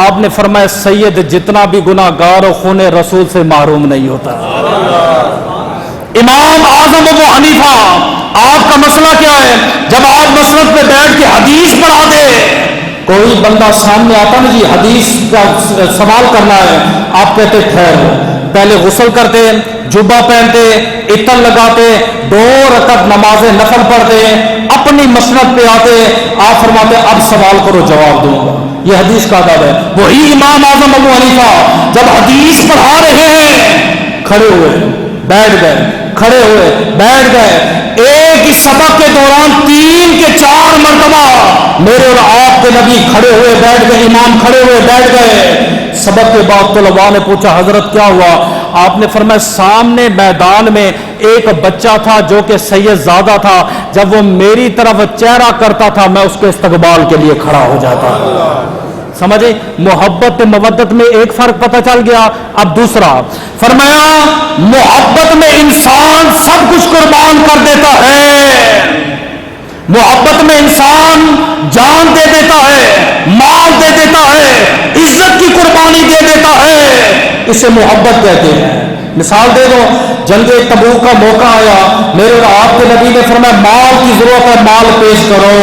آپ نے فرمایا سید جتنا بھی گناہگار ہو خون رسول سے محروم نہیں ہوتا۔ امام اعظم ابو حنیفہ آپ کا مسئلہ کیا ہے؟ جب آپ مسجد پہ بیٹھ کے حدیث پڑھاتے، کوئی بندہ سامنے آتا نا جی حدیث کا سوال کرنا ہے، آپ کہتے ٹھہرو، پہلے غسل کرتے، جبہ پہنتے، عطر لگاتے، 2 رکعت نماز نفل پڑھتے، اپنی مسند پہ آتے، آپ فرماتے اب سوال کرو جواب دوں گا۔ یہ حدیث کا ادب ہے۔ وہی امام اعظم ابو حنیفہ جب حدیث پڑھا رہے ہیں کھڑے ہوئے بیٹھ گئے، کھڑے ہوئے بیٹھ گئے، ایک ہی سبق کے دوران 3 کے 4 مرتبہ میرے اور آپ کے نبی کھڑے ہوئے بیٹھ گئے، امام کھڑے ہوئے بیٹھ گئے۔ سبق کے بعد طلباء نے پوچھا حضرت کیا ہوا؟ آپ نے فرمایا سامنے میدان میں ایک بچہ تھا جو کہ سید زادہ تھا، جب وہ میری طرف چہرہ کرتا تھا میں اس کے استقبال کے لیے کھڑا ہو جاتا۔ سمجھے؟ محبت مودت میں ایک فرق پتہ چل گیا۔ اب دوسرا فرمایا محبت میں انسان سب کچھ قربان کر دیتا ہے، محبت میں انسان جان دے دیتا ہے، مال دے دیتا ہے، عزت کی قربانی دے دیتا ہے، اسے محبت کہتے ہیں۔ مثال دے دو، جنگ تبوک کا موقع آیا، میرے اور آپ کے نبی نے فرمایا مال کی ضرورت ہے، مال پیش کرو،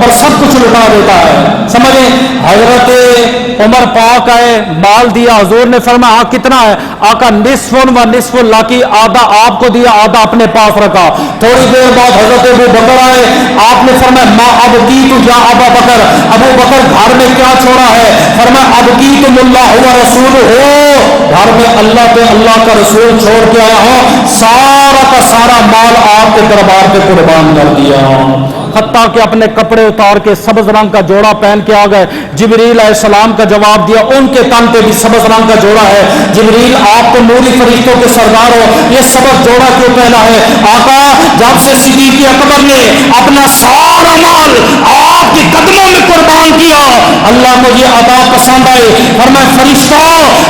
اور سب کچھ لٹا دیتا ہے، سمجھیں۔ حضرت عمر پاک آئے، مال دیا، حضور نے فرمایا کتنا ہے؟ آقا نصف و نصف لاکی، آدھا آپ کو دیا، آدھا اپنے پاس رکھا۔ تھوڑی دیر بعد حضرت ابو بکر آئے، آپ نے فرمایا ما اب کی تو یا ابا بکر، ابو بکر گھر میں کیا چھوڑا ہے؟ فرمایا اب کی تم اللہ و رسول ہو، گھر میں اللہ پہ اللہ کا رسول چھوڑ کے آیا ہوں، سارا کا سارا مال آپ کے دربار پہ قربان کر دیا ہوں۔ حتیٰ کہ اپنے کپڑے اتار کے سبز رنگ کا جوڑا پہن کے آ گئے، جبریل علیہ السلام کا جواب دیا، ان کے تن پہ بھی سبز رنگ کا جوڑا ہے، جبریل آپ کو نوری فرشتوں کے سردار ہو، یہ سبز جوڑا کیوں پہنا ہے؟ آقا جب سے صدیق اکبر نے اپنا سارا مال آپ کے قدموں میں قربان کیا، اللہ کو یہ ادا پسند آئے، فرمایا فرشتوں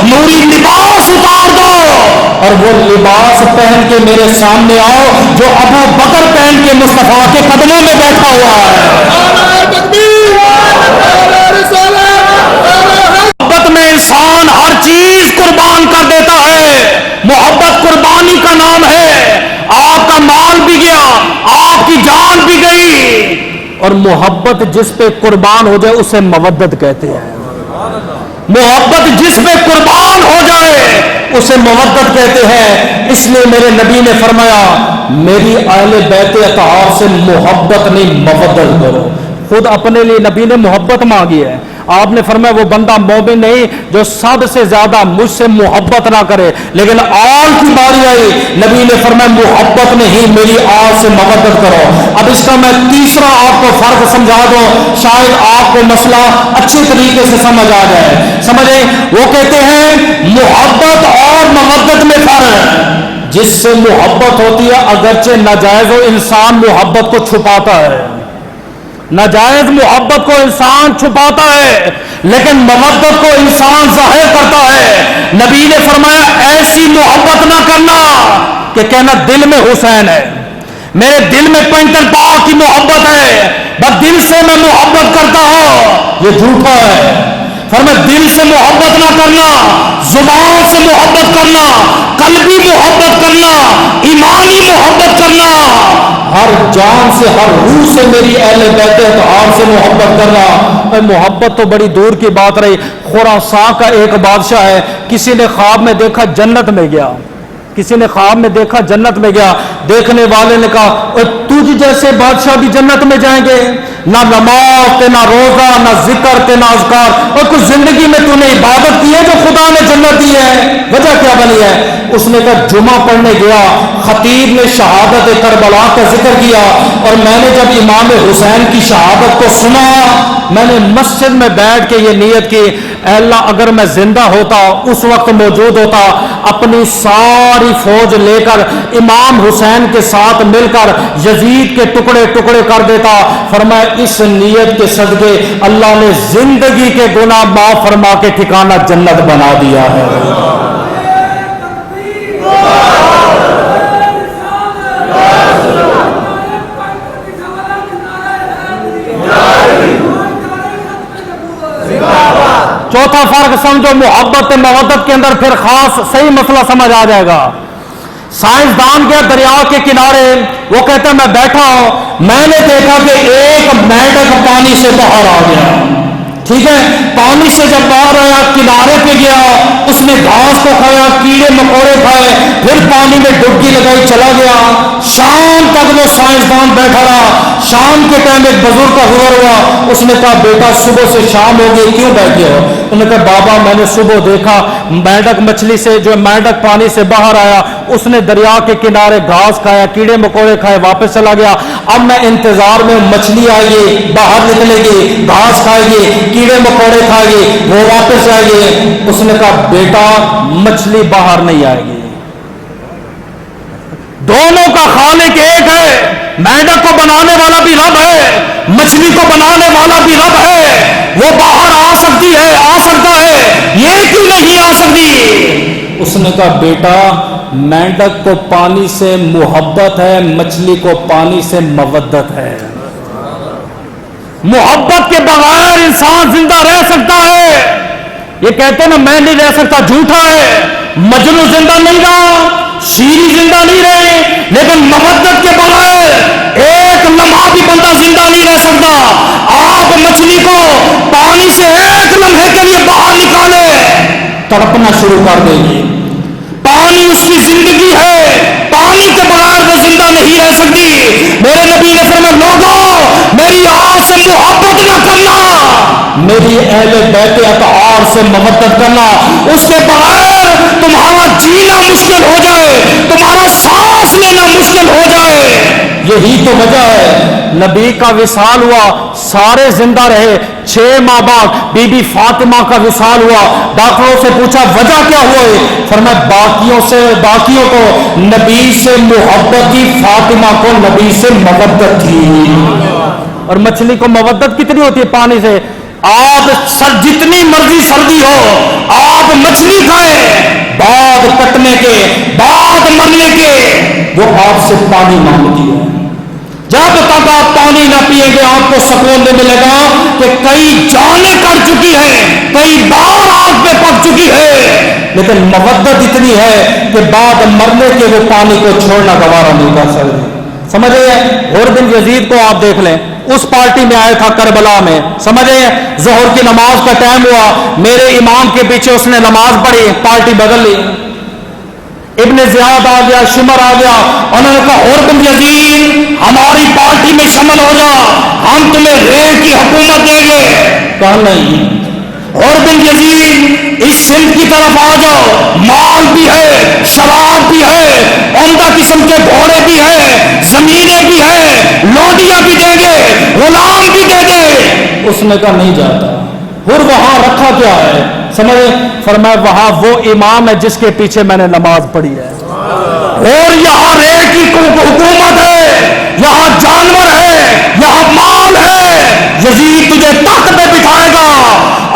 نوری لباس اتار دو اور وہ لباس پہن کے میرے سامنے آؤ جو ابو بکر پہن کے مصطفیٰ کے قدموں میں بیٹھا ہوا ہے۔ محبت میں انسان ہر چیز قربان کر دیتا ہے، محبت قربانی کا نام ہے۔ آپ کا مال بھی گیا، آپ کی جان بھی گئی، اور محبت جس پہ قربان ہو جائے اسے مودت کہتے ہیں۔ محبت جس پہ قربان ہو جائے اسے مودت کہتے ہیں۔ اس لیے میرے نبی نے فرمایا میری اہل بیت اطہار سے محبت نہیں مودت کرو۔ خود اپنے لیے نبی نے محبت مانگی ہے، آپ نے فرمایا وہ بندہ مومن نہیں جو سب سے زیادہ مجھ سے محبت نہ کرے، لیکن آل کی باری آئی، نبی نے فرمایا محبت نہیں میری آل سے محبت کرو۔ اب اس کا میں تیسرا آپ کو فرق سمجھا دوں، شاید آپ کو مسئلہ اچھی طریقے سے سمجھ آ جائے۔ سمجھیں، وہ کہتے ہیں محبت اور محبت میں فرق، جس سے محبت ہوتی ہے اگرچہ ناجائز ہو انسان محبت کو چھپاتا ہے، ناجائز محبت کو انسان چھپاتا ہے، لیکن محبت کو انسان ظاہر کرتا ہے۔ نبی نے فرمایا ایسی محبت نہ کرنا کہ کہنا دل میں حسین ہے، میرے دل میں پینٹن پاک کی محبت ہے، بس دل سے میں محبت کرتا ہوں، یہ جھوٹا ہے۔ فرمایا دل سے محبت نہ کرنا، زبان سے محبت کرنا، قلبی محبت کرنا، ایمانی محبت کرنا، ہر جان سے ہر روح سے میری اہل بیت اطہار سے محبت کرنا۔ محبت تو بڑی دور کی بات رہی، خراسان کا ایک بادشاہ ہے، کسی نے خواب میں دیکھا جنت میں گیا، کسی نے خواب میں دیکھا جنت میں گیا، دیکھنے والے نے کہا تجھ جیسے بادشاہ بھی جنت میں جائیں گے؟ نہ نماز تے نہ روزہ نہ ذکر تے نہ اذکار، اور کچھ زندگی میں تو نے عبادت کی ہے جو خدا نے جنت دی ہے، وجہ کیا بنی ہے؟ اس نے کہا جمعہ پڑھنے گیا، خطیب نے شہادت کربلا کا ذکر کیا، اور میں نے جب امام حسین کی شہادت کو سنا، میں نے مسجد میں بیٹھ کے یہ نیت کی اے اللہ اگر میں زندہ ہوتا اس وقت موجود ہوتا، اپنی ساری فوج لے کر امام حسین کے ساتھ مل کر یزید کے ٹکڑے ٹکڑے کر دیتا۔ فرمایا اس نیت کے صدقے اللہ نے زندگی کے گناہ معاف فرما کے ٹھکانہ جنت بنا دیا ہے۔ چوتھا فرق سمجھو، محبت مودت کے اندر پھر خاص صحیح مسئلہ سمجھ آ جائے گا۔ سائنسدان گیا دریا کے کنارے، وہ کہتا ہے میں بیٹھا ہوں، میں نے دیکھا کہ ایک مینڈک پانی سے باہر آ گیا، ٹھیک ہے، پانی سے جب باہر آیا کنارے پہ گیا، اس نے گھاس کو کھایا، کیڑے مکوڑے کھائے، پھر پانی میں ڈبکی لگائی چلا گیا۔ شام تک وہ سائنسدان بیٹھا رہا، شام کے ٹائم ایک بزرگ کا حضور ہوا، اس نے کہا بیٹا صبح سے شام ہو گئی کیوں بیٹھے ہو؟ انہوں نے کہا بابا میں نے صبح دیکھا مینڈک مچھلی سے جو مینڈک پانی سے باہر آیا، اس نے دریا کے کنارے گھاس کھایا، کیڑے مکوڑے کھائے، واپس چلا گیا، اب میں انتظار میں مچھلی آئے گی، باہر نکلے گی، گھاس کھائے گی، کیڑے مکوڑے کھائے گی، وہ واپس آئے گی۔ اس نے کہا بیٹا مچھلی باہر نہیں آئے گی، دونوں کا خالق ایک ہے، مینڈک کو بنانے والا بھی رب ہے، مچھلی کو بنانے والا بھی رب ہے، وہ باہر آ سکتی ہے، آ سکتا ہے، یہ کیوں نہیں آ سکتی؟ اس نے کہا بیٹا مینڈک کو پانی سے محبت ہے، مچھلی کو پانی سے مودت ہے۔ محبت کے بغیر انسان زندہ رہ سکتا ہے، یہ کہتے ہیں نا میں نہیں رہ سکتا، جھوٹا ہے، مجنون زندہ نہیں رہا، شیری زندہ نہیں رہے، لیکن مودت کے بغیر ایک لمحہ بھی بندہ زندہ نہیں رہ سکتا. آپ مچھلی کو پانی سے ایک لمحے کے لیے باہر نکالے، تڑپنا شروع کر دے گی. پانی اس کی زندگی ہے، پانی کے بغیر وہ زندہ نہیں رہ سکتی. میرے نبی نے فرمایا لوگوں میری آگ سے محبت نہ کرنا، میری اہل بیت اطہار سے محبت کرنا. اس کے بغیر تمہارا جینا مشکل ہو جائے، تمہارا سانس لینا مشکل ہو جائے. یہی تو وجہ ہے نبی کا وصال ہوا، سارے زندہ رہے. 6 ماہ بعد بی بی فاطمہ کا وصال ہوا. ڈاکٹروں سے پوچھا وجہ کیا ہوئی؟ فرمایا باقیوں کو نبی سے محبت تھی، فاطمہ کو نبی سے مودت تھی. اور مچھلی کو مودت کتنی ہوتی ہے پانی سے؟ آپ جتنی مرضی سردی ہو آپ مچھلی کھائیں، بعد کٹنے کے بعد مرنے کے وہ آپ سے پانی مانگتی ہے. جب تک آپ پانی نہ پیئیں گے آپ کو سکون نہیں ملے گا کہ کئی جانیں کر چکی ہیں، کئی بار آگ پہ پک چکی ہے، لیکن مودت اتنی ہے کہ بعد مرنے کے وہ پانی کو چھوڑنا گوارا نہیں کر سکتے. سمجھ رہے؟ غور بن یزید کو آپ دیکھ لیں، اس پارٹی میں آیا تھا کربلا میں. سمجھ رہے؟ ظہر کی نماز کا ٹائم ہوا، میرے امام کے پیچھے اس نے نماز پڑھی، پارٹی بدل لی. ابن زیاد آ گیا، شمر آ گیا، انہوں نے کہا اور بن یزید ہماری پارٹی میں شامل ہو جا، ہم تمہیں ریل کی حکومت دیں گے. کہا نہیں، اور بن یزید اس سندھ کی طرف آ جاؤ، مال بھی ہے، شراب بھی ہے، عمدہ قسم کے گھوڑے بھی ہیں، زمینیں بھی ہیں، لوٹیاں بھی دیں گے، غلام بھی دیں گے. اس نے کہا نہیں جاتا. اور وہاں رکھا کیا ہے؟ سمجھے؟ فرمایا وہاں وہ امام ہے جس کے پیچھے میں نے نماز پڑھی ہے، اور یہاں ریل کی حکومت ہے، یہاں جانور ہے، یہاں مال ہے، یزید تجھے تخت پہ بٹھائے گا.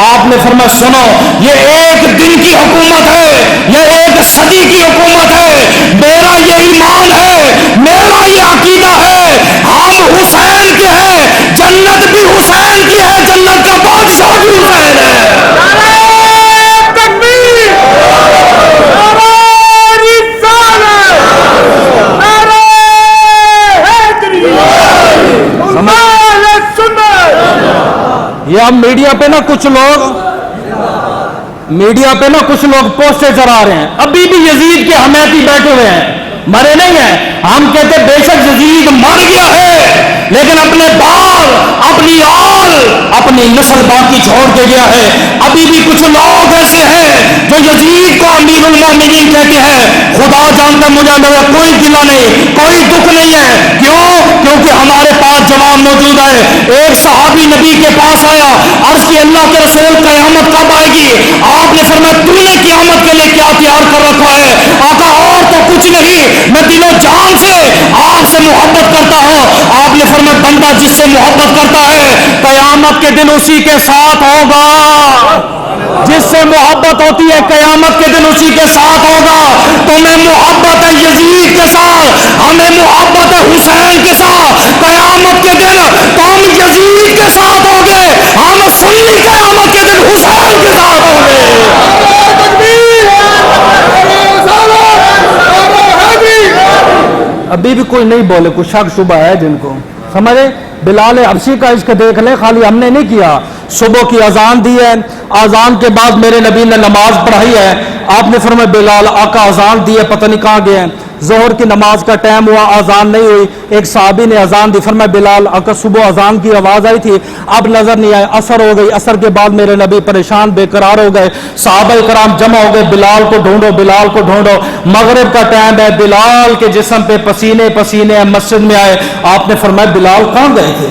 آپ نے فرمایا سنو، یہ ایک دن کی حکومت ہے، یہ ایک صدی کی حکومت ہے. میرا یہ ایمان ہے، میرا یہ عقیدہ ہے، ہم حسین کے ہیں، جنت بھی حسین کی ہے، جنت کا بادشاہ بھی حسین ہے. یہ اب میڈیا پہ نا کچھ لوگ پوسٹر چلا رہے ہیں، ابھی بھی یزید کے حمیتی بیٹھے ہوئے ہیں، مرے نہیں ہیں. ہم کہتے بے شک یزید مر گیا ہے، لیکن اپنے بال، اپنی آل، اپنی نسل باقی چھوڑ کے گیا ہے. ابھی بھی کچھ لوگ ایسے ہیں جو یزید کو امیر المومنین کہتے ہیں. خدا جانتا مجھے میرا کوئی گلہ نہیں، کوئی دکھ نہیں ہے. کیوں؟ کیونکہ ہمارے پاس جواب موجود ہے. ایک صحابی نبی کے پاس آیا، عرض کی اللہ کے رسول قیامت کب آئے گی؟ آپ نے فرمایا تو نے قیامت کے لیے کیا تیار کر رکھا ہے؟ آقا اور تو کچھ نہیں، میں دل و جان سے آپ سے محبت کرتا ہوں. آپ نے فرمایا بندہ جس سے محبت کرتا ہے قیامت کے دن اسی کے ساتھ ہوگا. جس سے محبت ہوتی ہے قیامت کے دن اسی کے ساتھ ہوگا. تمہیں محبت ہے یزید کے ساتھ، ہمیں محبت ہے حسین کے ساتھ. قیامت کے دن تم یزید کے ساتھ ہوگے، ہم سنی قیامت کے دن حسین کے ساتھ ہوگے. ابھی بھی کوئی نہیں بولے، کوئی شک شبہ ہے جن کو. سمجھے؟ بلال حبشی کا عشق دیکھ لیں، خالی ہم نے نہیں کیا. صبح کی اذان دی ہے، اذان کے بعد میرے نبی نے نماز پڑھائی ہے. آپ نے فرمایا بلال آقا اذان دی ہے، پتہ نہیں کہاں گئے ہیں. ظہر کی نماز کا ٹائم ہوا، اذان نہیں ہوئی. ایک صحابی نے اذان دی، فرمایا بلال آقا صبح اذان کی آواز آئی تھی، اب نظر نہیں آئے. عصر ہو گئی، عصر کے بعد میرے نبی پریشان بے قرار ہو گئے. صحابہ کرام جمع ہو گئے، بلال کو ڈھونڈو، بلال کو ڈھونڈو. مغرب کا ٹائم ہے، بلال کے جسم پہ پسینے پسینے ہیں. مسجد میں آئے، آپ نے فرمایا بلال کہاں گئے تھے؟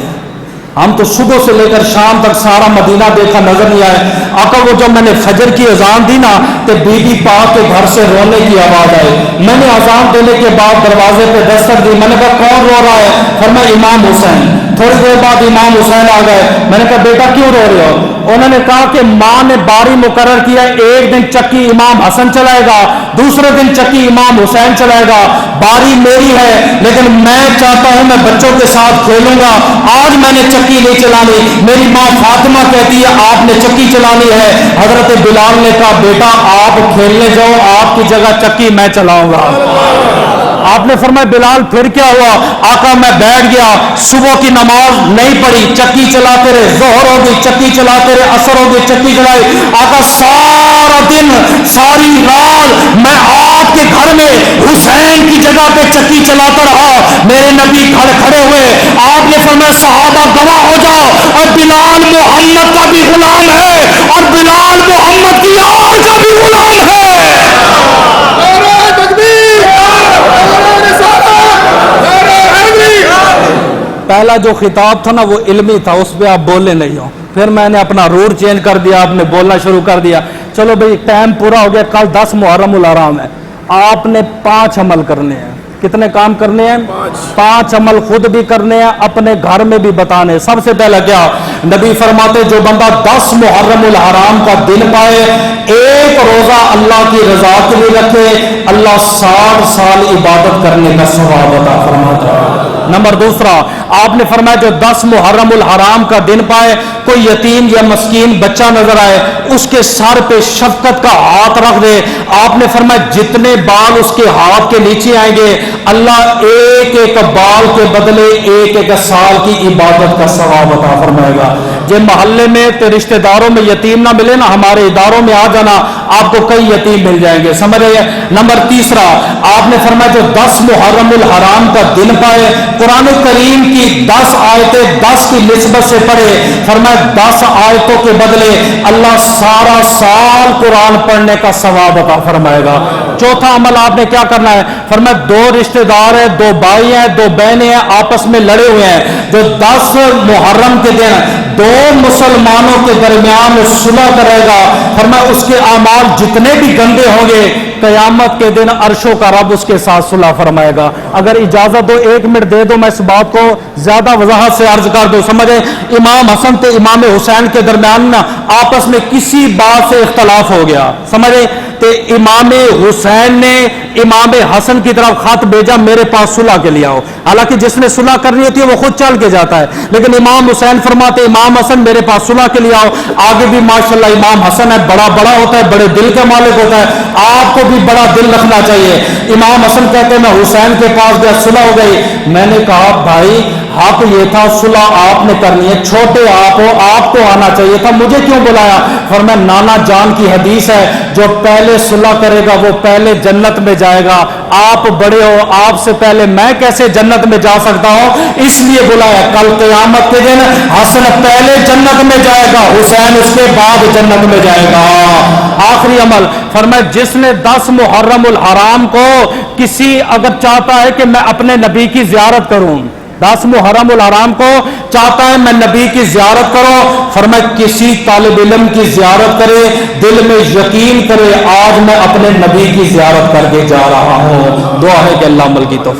ہم تو صبح سے لے کر شام تک سارا مدینہ دیکھا، نظر نہیں آئے. آقا وہ جب میں نے فجر کی اذان دی نا تو بی بی پاک کے گھر سے رونے کی آواز آئی. میں نے اذان دینے کے بعد دروازے پہ دستک دی، میں نے کہا کون رو رہا ہے؟ فرمایا امام حسین. تھوڑی دیر بعد امام حسین آ گئے. میں نے کہا بیٹا کیوں رو رہے ہو؟ انہوں نے کہا کہ ماں نے باری مقرر کیا، ایک دن چکی امام حسن چلائے گا، دوسرے دن چکی امام حسین چلائے گا، باری میری ہے لیکن میں چاہتا ہوں میں بچوں کے ساتھ کھیلوں گا، آج میں نے چکی نہیں چلانی، میری ماں فاطمہ کہتی ہے آپ نے چکی چلانی ہے۔ حضرت بلال نے کہا بیٹا آپ کھیلنے جاؤ، آپ کی جگہ چکی میں چلاؤں گا۔ آپ نے فرمایا بلال پھر کیا ہوا؟ آقا میں بیٹھ گیا، صبح کی نماز نہیں پڑھی، چکی چلاتے رہے، ظہر ہو گئی چکی چلاتے رہے، عصر ہو گئی چکی چلائی، آقا سارا دن ساری رات میں آپ کے گھر میں حسین کی جگہ پہ چکی چلاتا رہا۔ میرے نبی کھڑے ہوئے، آپ نے فرمایا صحابہ گواہ ہو جاؤ، اور بلال محمد کا بھی غلام ہے اور بلال محمد کی آل کا بھی غلام ہے۔ پہلا جو خطاب تھا نا وہ علمی تھا، اس پہ آپ بولے نہیں ہو، پھر میں نے اپنا رور چینج کر دیا، آپ نے بولنا شروع کر دیا۔ چلو بھئی ٹائم پورا ہو گیا، کل 10 محرم الحرام ہے، آپ نے 5 عمل کرنے ہیں۔ کتنے کام کرنے ہیں؟ 5 عمل خود بھی کرنے ہیں، اپنے گھر میں بھی بتانے ہیں۔ سب سے پہلا کیا؟ نبی فرماتے جو بندہ 10 محرم الحرام کا دن پائے، ایک روزہ اللہ کی رضا کے لیے رکھے، اللہ 60 سال عبادت کرنے کا ثواب عطا فرماتا ہے۔ نمبر دوسرا آپ نے فرمایا جو 10 محرم الحرام کا دن پائے، کوئی یتیم یا مسکین بچہ نظر آئے، اس کے سر پہ شفقت کا ہاتھ رکھ دے۔ آپ نے فرمایا جتنے بال اس کے ہاتھ کے نیچے آئیں گے، اللہ ایک ایک بال کے بدلے ایک ایک سال کی عبادت کا ثواب عطا فرمائے گا۔ جب محلے میں تے رشتہ داروں میں یتیم نہ ملے نا، ہمارے اداروں میں آ جانا، آپ کو کئی یتیم مل جائیں گے، سمجھ رہے ہیں۔ نمبر تیسرا آپ نے فرمایا جو 10 محرم الحرام کا دن پائے، قرآن کریم کی 10 آیتیں 10 کی نسبت سے پڑھے، فرمایا 10 آیتوں کے بدلے اللہ سارا سال قرآن پڑھنے کا ثواب عطا فرمائے گا۔ چوتھا عمل آپ نے کیا کرنا ہے؟ فرمایا 2 رشتہ دار ہیں، 2 بھائی ہیں، 2 بہنیں ہیں، آپس میں لڑے ہوئے ہیں، جو 10 محرم کے دن 2 مسلمانوں کے درمیان صلح کرے گا، فرمایا اس کے اعمال جتنے بھی گندے ہوں گے قیامت کے دن عرشوں کا رب اس کے ساتھ صلح فرمائے گا۔ اگر اجازت دو 1 منٹ دے دو، میں اس بات کو زیادہ وضاحت سے عرض کر دوں، سمجھے۔ امام حسن تے امام حسین کے درمیان نا آپس میں کسی بات سے اختلاف ہو گیا، سمجھے، تے امام حسین نے امام حسن کی طرف خط بھیجا میرے پاس صلح کے لیے آؤ۔ حالانکہ جس نے صلح کرنی ہوتی ہے وہ خود چل کے جاتا ہے، لیکن امام حسین فرماتے امام حسن میرے پاس صلح کے لیے آؤ۔ آگے بھی ماشاءاللہ امام حسن ہے، بڑا ہوتا ہے، بڑے دل کا مالک ہوتا ہے، آپ کو بھی بڑا دل رکھنا چاہیے۔ امام حسن کہتے ہیں میں حسین کے پاس گیا، صلح ہو گئی۔ میں نے کہا بھائی حق یہ تھا صلح آپ نے کرنی ہے، چھوٹے آپ ہو، آپ کو آنا چاہیے تھا، مجھے کیوں بلایا؟ فرمایا نانا جان کی حدیث ہے جو پہلے صلح کرے گا وہ پہلے جنت میں جائے گا، آپ بڑے ہو، آپ سے پہلے میں کیسے جنت میں جا سکتا ہوں، اس لیے بلایا۔ کل قیامت کے دن حسن پہلے جنت میں جائے گا، حسین اس کے بعد جنت میں جائے گا۔ آخری عمل فرمایا جس نے 10 محرم الحرام کو کسی اگر چاہتا ہے کہ میں اپنے نبی کی زیارت کروں، 10 محرم الحرام کو چاہتا ہے میں نبی کی زیارت کروں، فرمایا کسی طالب علم کی زیارت کرے، دل میں یقین کرے آج میں اپنے نبی کی زیارت کر کے جا رہا ہوں۔ دعا ہے کہ اللہ عمل کی توفیق